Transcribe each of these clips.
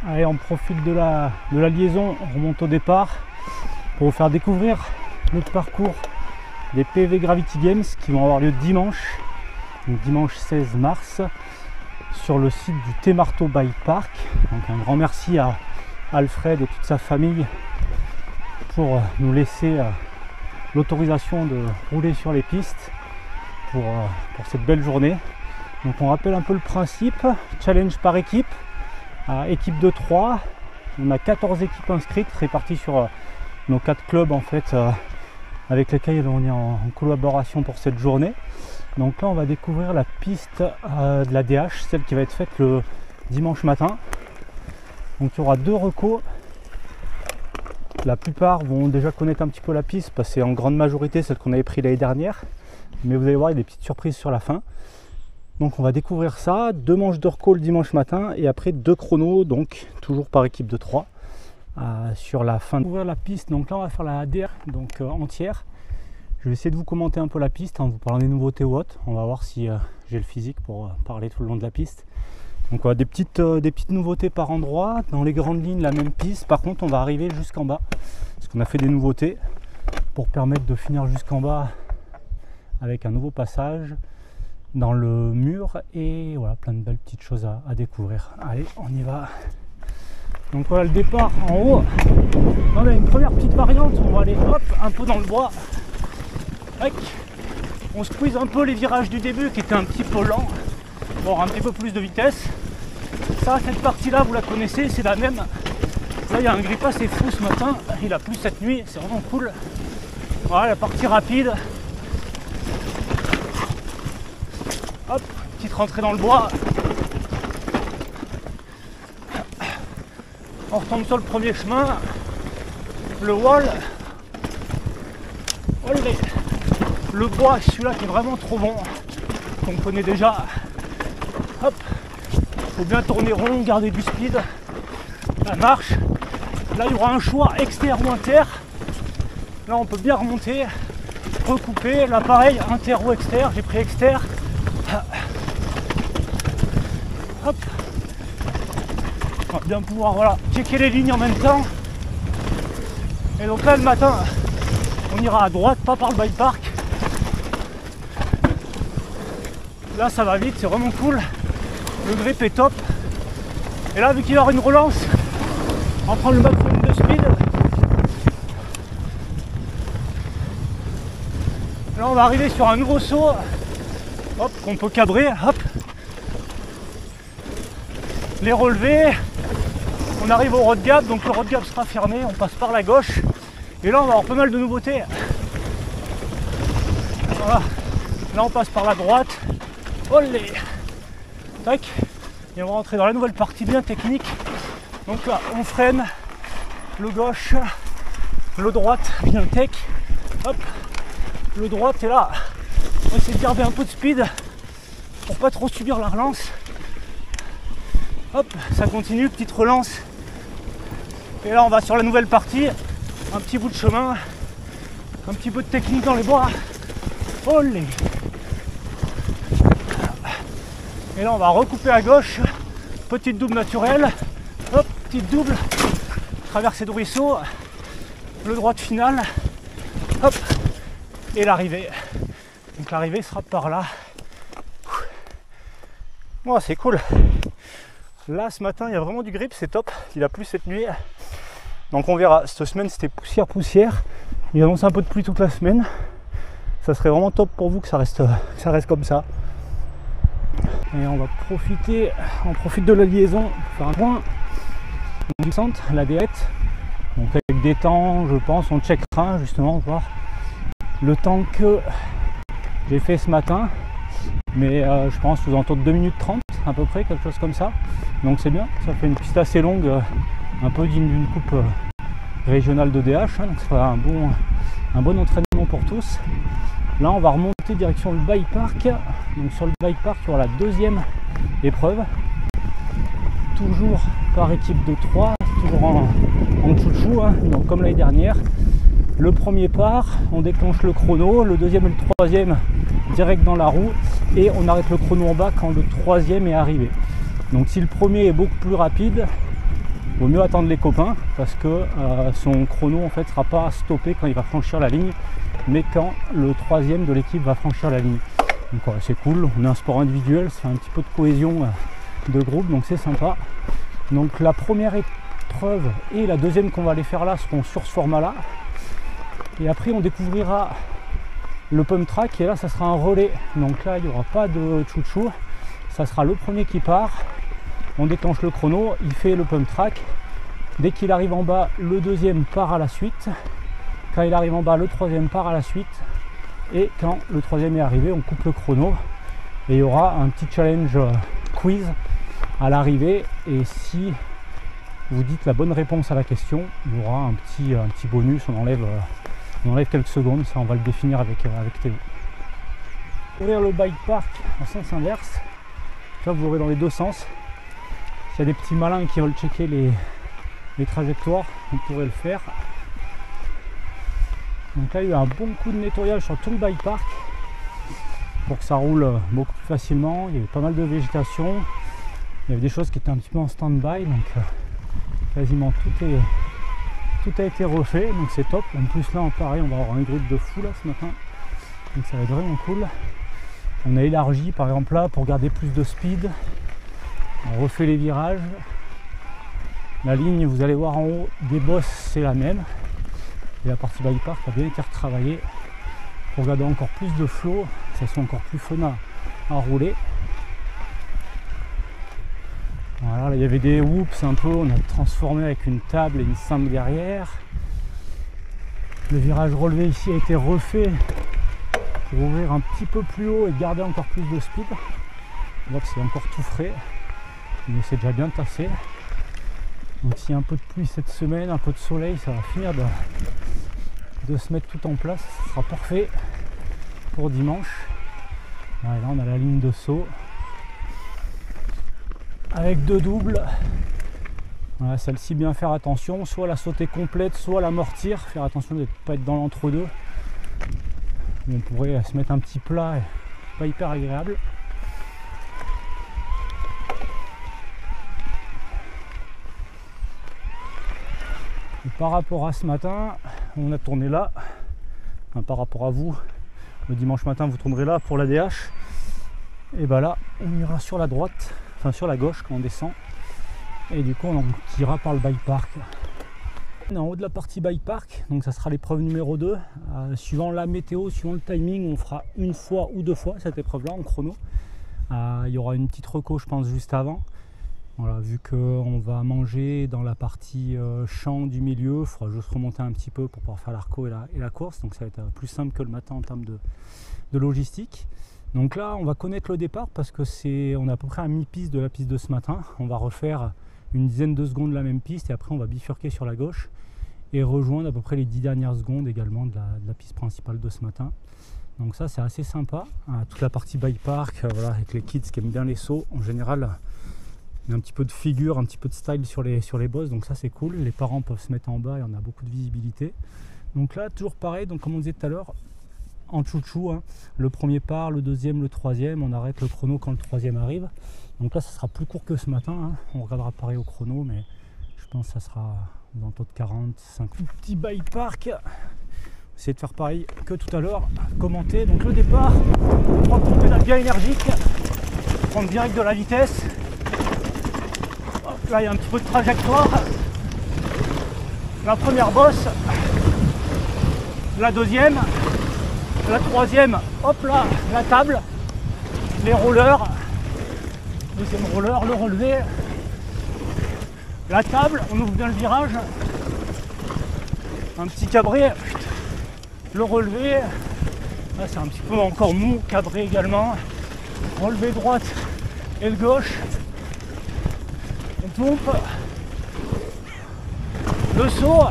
Allez, on profite de la liaison, on remonte au départ pour vous faire découvrir notre parcours des PV Gravity Games qui vont avoir lieu dimanche, donc dimanche 16 mars, sur le site du T-Marteau Bike Park. Donc un grand merci à Alfred et toute sa famille pour nous laisser l'autorisation de rouler sur les pistes pour cette belle journée. Donc on rappelle un peu le principe, challenge par équipe, équipe de 3, on a 14 équipes inscrites réparties sur nos 4 clubs en fait, avec lesquels on est en collaboration pour cette journée. Donc là on va découvrir la piste de la DH, celle qui va être faite le dimanche matin. Donc il y aura 2 recos. La plupart vont déjà connaître un petit peu la piste parce que c'est en grande majorité celle qu'on avait pris l'année dernière. Mais vous allez voir, il y a des petites surprises sur la fin. Donc on va découvrir ça, 2 manches de recall le dimanche matin et après 2 chronos, donc toujours par équipe de 3 sur la fin. Ouvrir la piste, donc là on va faire la DR donc entière. Je vais essayer de vous commenter un peu la piste, vous parler des nouveautés ou autres. On va voir si j'ai le physique pour parler tout le long de la piste. Donc voilà, des petites nouveautés par endroit. Dans les grandes lignes, la même piste. Par contre, on va arriver jusqu'en bas parce qu'on a fait des nouveautés pour permettre de finir jusqu'en bas avec un nouveau passage dans le mur et voilà, plein de belles petites choses à découvrir. Allez, on y va. Donc voilà le départ en haut. On a une première petite variante, on va aller hop un peu dans le bois. Tac. On squeeze un peu les virages du début qui étaient un petit peu lents pour avoir un petit peu plus de vitesse. Ça, cette partie là vous la connaissez, c'est la même. Là il y a un grippa, c'est fou ce matin, il a plu cette nuit, c'est vraiment cool. Voilà la partie rapide. Hop, petite rentrée dans le bois. On retombe sur le premier chemin. Le wall. Olé. Le bois, celui-là qui est vraiment trop bon. Qu'on connaît déjà. Hop. Faut bien tourner rond, garder du speed. La marche. Là, il y aura un choix exter ou inter. Là, on peut bien remonter. Recouper. Là, pareil, inter ou exter. J'ai pris exter. Hop. On va bien pouvoir voilà, checker les lignes en même temps. Et donc là le matin on ira à droite, pas par le bike park. Là ça va vite, c'est vraiment cool. Le grip est top. Et là vu qu'il y aura une relance, on va prendre le maximum de speed. Là on va arriver sur un nouveau saut. Hop, qu'on peut cabrer, hop. Les relever. On arrive au road gap, donc le road gap sera fermé, on passe par la gauche. Et là on va avoir pas mal de nouveautés. Voilà. Là on passe par la droite. Olé. Tac. Et on va rentrer dans la nouvelle partie bien technique. Donc là on freine. Le gauche. Le droite bien tech. Hop. Le droite est là. On va essayer de garder un peu de speed pour pas trop subir la relance. Hop, ça continue, petite relance. Et là on va sur la nouvelle partie. Un petit bout de chemin. Un petit peu de technique dans les bois. Olé. Et là on va recouper à gauche. Petite double naturelle. Hop, petite double. Traversée de ruisseau. Le droite final. Hop. Et l'arrivée. Donc l'arrivée sera par là. Oh, c'est cool. Là ce matin il y a vraiment du grip, c'est top. Il a plu cette nuit. Donc on verra. Cette semaine c'était poussière. Il annonce un peu de pluie toute la semaine. Ça serait vraiment top pour vous que ça reste comme ça. Et on va profiter. On profite de la liaison pour faire un point. Du centre, la déette. Donc avec des temps, je pense, on checkera justement voir le temps que j'ai fait ce matin. Mais je pense aux alentours de 2 minutes 30 à peu près, quelque chose comme ça. Donc c'est bien, ça fait une piste assez longue, un peu digne d'une coupe régionale de DH. Donc ça fera un bon entraînement pour tous. Là on va remonter direction le bike park. Donc sur le bike park il y aura la deuxième épreuve. Toujours par équipe de 3, toujours en chouchou, donc comme l'année dernière. Le premier part, on déclenche le chrono, le deuxième et le troisième direct dans la roue et on arrête le chrono en bas quand le troisième est arrivé. Donc si le premier est beaucoup plus rapide, vaut mieux attendre les copains parce que son chrono en fait sera pas stoppé quand il va franchir la ligne, mais quand le troisième de l'équipe va franchir la ligne. Donc voilà, c'est cool, on est un sport individuel, ça fait un petit peu de cohésion de groupe, donc c'est sympa. Donc la première épreuve et la deuxième qu'on va aller faire là seront sur ce format là, et après on découvrira le pump track, et là ça sera un relais. Donc là il n'y aura pas de chouchou, ça sera le premier qui part, on déclenche le chrono, il fait le pump track, dès qu'il arrive en bas le deuxième part à la suite, quand il arrive en bas le troisième part à la suite, et quand le troisième est arrivé on coupe le chrono, et il y aura un petit challenge quiz à l'arrivée, et si vous dites la bonne réponse à la question, il y aura un petit bonus, on enlève quelques secondes, ça on va le définir avec Théo. Ouvrir le bike park en sens inverse, là vous aurez dans les deux sens. S'il y a des petits malins qui veulent checker les trajectoires, vous pourrez le faire. Donc là il y a eu un bon coup de nettoyage sur tout le bike park pour que ça roule beaucoup plus facilement. Il y avait pas mal de végétation, il y avait des choses qui étaient un petit peu en stand-by, donc quasiment tout a été refait, donc c'est top. En plus là pareil, on va avoir un groupe de fou là ce matin, donc ça va être vraiment cool. On a élargi par exemple là pour garder plus de speed, on refait les virages. La ligne, vous allez voir en haut des bosses, c'est la même, et la partie bike park a bien été retravaillée pour garder encore plus de flow, que ça soit encore plus fun à rouler. Voilà, là, il y avait des whoops un peu, on a transformé avec une table et une cintre derrière. Le virage relevé ici a été refait pour ouvrir un petit peu plus haut et garder encore plus de speed. On voit que c'est encore tout frais, mais c'est déjà bien tassé. Donc s'il y a un peu de pluie cette semaine, un peu de soleil, ça va finir de se mettre tout en place. Ce sera parfait pour dimanche. Voilà, là on a la ligne de saut avec deux doubles. Voilà, celle-ci bien faire attention, soit la sauter complète, soit l'amortir, faire attention de ne pas être dans l'entre-deux. On pourrait se mettre un petit plat, et pas hyper agréable. Et par rapport à ce matin, on a tourné là, enfin, par rapport à vous, le dimanche matin vous tournerez là pour l'ADH, et ben là on ira sur la droite, enfin sur la gauche quand on descend, et du coup on ira par le bike park. On est en haut de la partie bike park, donc ça sera l'épreuve numéro 2. Suivant la météo, suivant le timing, on fera une fois ou deux fois cette épreuve là en chrono. Il y aura une petite reco je pense juste avant. Voilà, vu qu'on va manger dans la partie champ du milieu, il faudra juste remonter un petit peu pour pouvoir faire l'arco et la course, donc ça va être plus simple que le matin en termes de logistique. Donc là on va connaître le départ parce que on est à peu près à mi-piste de la piste de ce matin. On va refaire une dizaine de secondes la même piste et après on va bifurquer sur la gauche et rejoindre à peu près les 10 dernières secondes également de la piste principale de ce matin. Donc ça c'est assez sympa, toute la partie bike park, voilà, avec les kids qui aiment bien les sauts en général. Il y a un petit peu de figure, un petit peu de style sur les bosses, donc ça c'est cool. Les parents peuvent se mettre en bas et on a beaucoup de visibilité. Donc là toujours pareil, donc comme on disait tout à l'heure, en chouchou, hein, le premier part, le deuxième, le troisième, on arrête le chrono quand le troisième arrive. Donc là ça sera plus court que ce matin, hein. On regardera pareil au chrono, mais je pense que ça sera dans le taux de 45. Petit bike park, essayez de faire pareil que tout à l'heure, commenter. Donc le départ, 3 coups de pédale bien énergique, prendre direct de la vitesse. Là il y a un petit peu de trajectoire, la première bosse, la deuxième, la troisième, hop là, la table, les rollers, deuxième roller, le relevé, la table, on ouvre bien le virage, un petit cabré, le relevé, là c'est un petit peu encore mou, cabré également, relevé droite et le gauche. On pompe le saut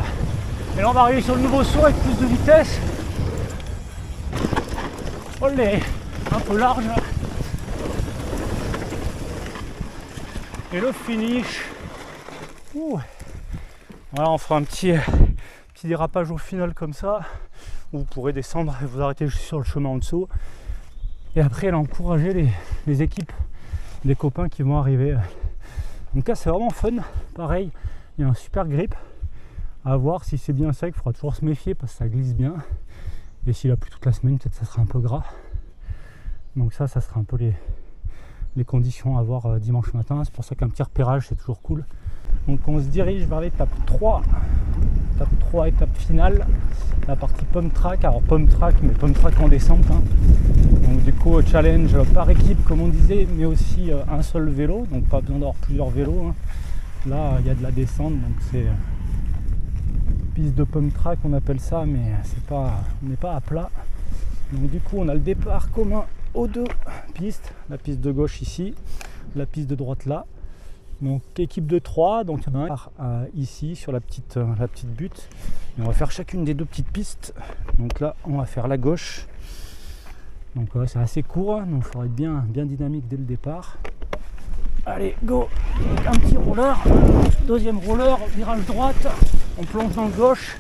et là on va arriver sur le nouveau saut avec plus de vitesse. Olé, un peu large et le finish. Voilà, on fera un petit dérapage au final comme ça, où vous pourrez descendre et vous arrêter juste sur le chemin en dessous, et après elle a encouragé les équipes des copains qui vont arriver. Donc là c'est vraiment fun, pareil, Il y a un super grip. À voir si c'est bien sec, il faudra toujours se méfier parce que ça glisse bien. Et s'il a plu toute la semaine, peut-être ça sera un peu gras. Donc ça sera un peu les conditions à voir dimanche matin. C'est pour ça qu'un petit repérage, c'est toujours cool. Donc on se dirige vers l'étape 3. Étape 3, étape finale. La partie pump track. Alors pump track, mais pump track en descente. Hein. Donc du coup, challenge par équipe, comme on disait, mais aussi un seul vélo. Donc pas besoin d'avoir plusieurs vélos. Hein. Là, il y a de la descente, donc c'est piste de pump track, on appelle ça, mais c'est pas, on n'est pas à plat. Donc du coup, on a le départ commun aux deux pistes. La piste de gauche ici, la piste de droite là. Donc équipe de 3, donc il y en a un ici sur la petite butte. Et on va faire chacune des deux petites pistes. Donc là, on va faire la gauche. Donc ouais, c'est assez court, donc il faudra être bien dynamique dès le départ. Allez, go! Donc un petit roller, deuxième roller, virage droite, on plonge dans le gauche,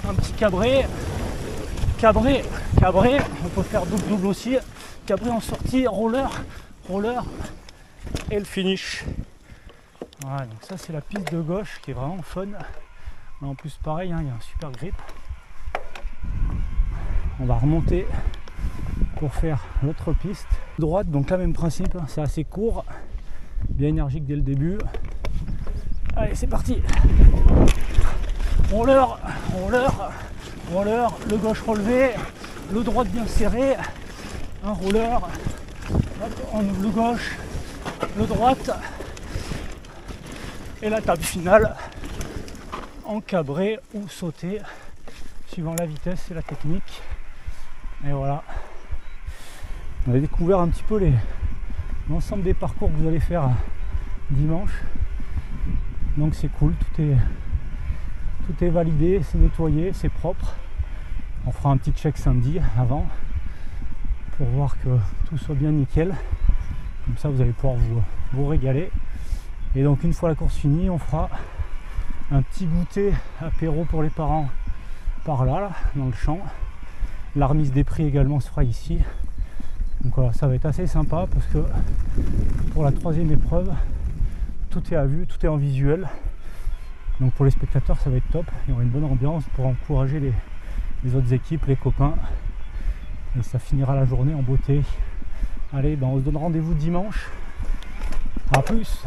un petit cabré, on peut faire double aussi, cabré en sortie, roller, et le finish. Voilà, donc ça c'est la piste de gauche qui est vraiment fun. Mais en plus pareil, hein, il y a un super grip. On va remonter pour faire l'autre piste. Droite, donc là même principe, hein, c'est assez court. Bien énergique dès le début. Allez, c'est parti. Roller, le gauche relevé, le droite bien serré, un roller, hop, on ouvre le gauche, le droite, et la table finale en cabré ou sauté, suivant la vitesse et la technique. Et voilà. On a découvert un petit peu l'ensemble des parcours que vous allez faire dimanche, donc c'est cool, tout est validé, c'est nettoyé, c'est propre. On fera un petit check samedi avant pour voir que tout soit bien nickel, comme ça vous allez pouvoir vous régaler. Et donc une fois la course finie, on fera un petit goûter apéro pour les parents par là dans le champ. La remise des prix également se fera ici. Donc voilà, ça va être assez sympa parce que pour la troisième épreuve, tout est à vue, tout est en visuel. Donc pour les spectateurs, ça va être top. Il y aura une bonne ambiance pour encourager les autres équipes, les copains. Et ça finira la journée en beauté. Allez, ben on se donne rendez-vous dimanche. A plus!